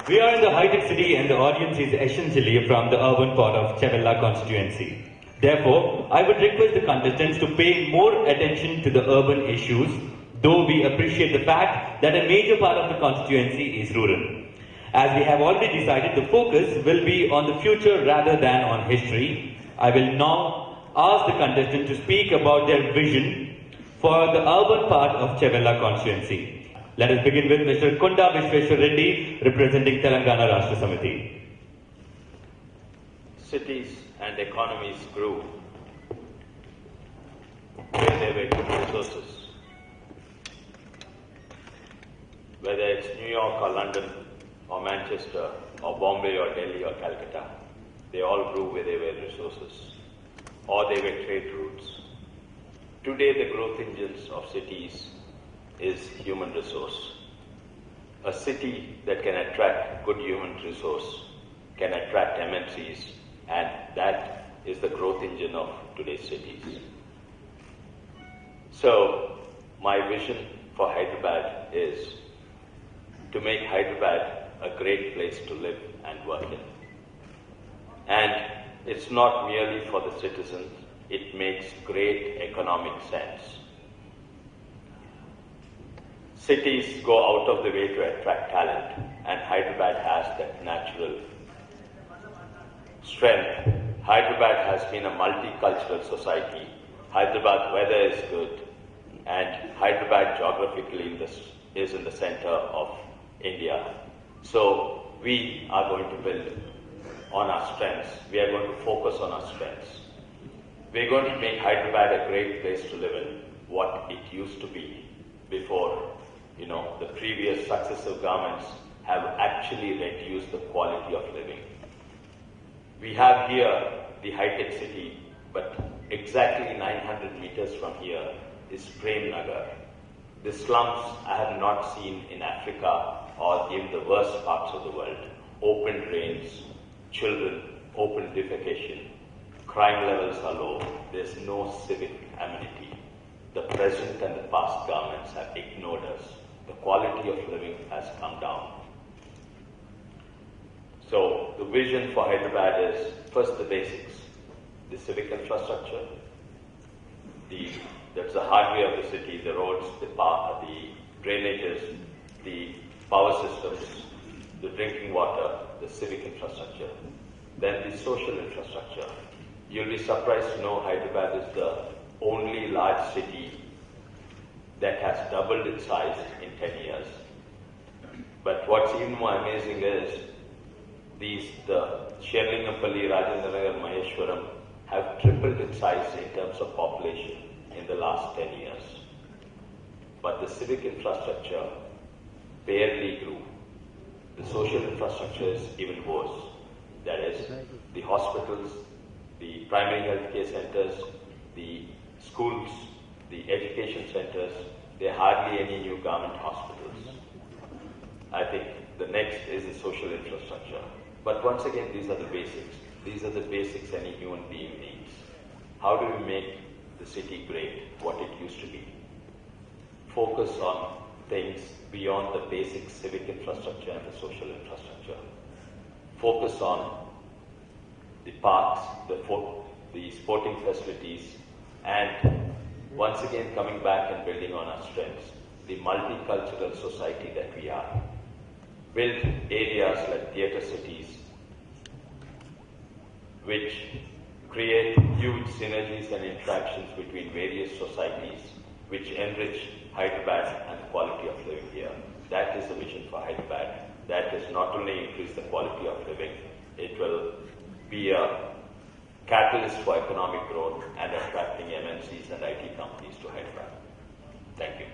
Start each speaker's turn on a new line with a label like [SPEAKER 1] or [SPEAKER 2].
[SPEAKER 1] We are in the high-tech city and the audience is essentially from the urban part of Chevella constituency. Therefore, I would request the contestants to pay more attention to the urban issues, though we appreciate the fact that a major part of the constituency is rural. As we have already decided, the focus will be on the future rather than on history. I will now ask the contestants to speak about their vision for the urban part of Chevella constituency. Let us begin with Mr. Kunda Vishweshwar Reddy, representing Telangana Rashtra Samiti.
[SPEAKER 2] Cities and economies grew where there were good resources. Whether it's New York or London or Manchester or Bombay or Delhi or Calcutta, they all grew where there were resources or they were trade routes. Today the growth engines of cities is human resource. A city that can attract good human resource can attract MNCs, and that is the growth engine of today's cities. So my vision for Hyderabad is to make Hyderabad a great place to live and work in. And it's not merely for the citizens, it makes great economic sense. Cities go out of the way to attract talent, and Hyderabad has that natural strength. Hyderabad has been a multicultural society. Hyderabad weather is good, and Hyderabad geographically is in the center of India. So we are going to build on our strengths. We are going to focus on our strengths. We are going to make Hyderabad a great place to live in, what it used to be before. The previous successive governments have actually reduced the quality of living. We have here the high-tech city, but exactly 900 meters from here is Prem Nagar. The slums I have not seen in Africa or in the worst parts of the world. Open drains, children, open defecation, crime levels are low, there's no civic amenity. The present and the past governments have ignored us. The quality of living has come down. So the vision for Hyderabad is first the basics, the civic infrastructure, that's the hardware of the city, the roads, the drainages, the power systems, the drinking water, the civic infrastructure, then the social infrastructure. You'll be surprised to know Hyderabad is the only large city that has doubled its size in 10 years. But what's even more amazing is the Sherlingampalli, Rajendranagar, Maheshwaram have tripled its size in terms of population in the last 10 years. But the civic infrastructure barely grew. The social infrastructure is even worse. That is, the hospitals, the primary healthcare centers, the schools, the education centers, there are hardly any new government hospitals. I think the next is the social infrastructure. But once again, these are the basics. These are the basics any human being needs. How do we make the city great, what it used to be? Focus on things beyond the basic civic infrastructure and the social infrastructure. Focus on the parks, the sporting facilities, and once again coming back and building on our strengths, the multicultural society that we are. Build areas like theatre cities, which create huge synergies and interactions between various societies, which enrich Hyderabad and the quality of living here. That is the vision for Hyderabad. That is not only increase the quality of living, it will be a catalyst for economic growth and attracting MNCs and IT companies to Hyderabad. Thank you.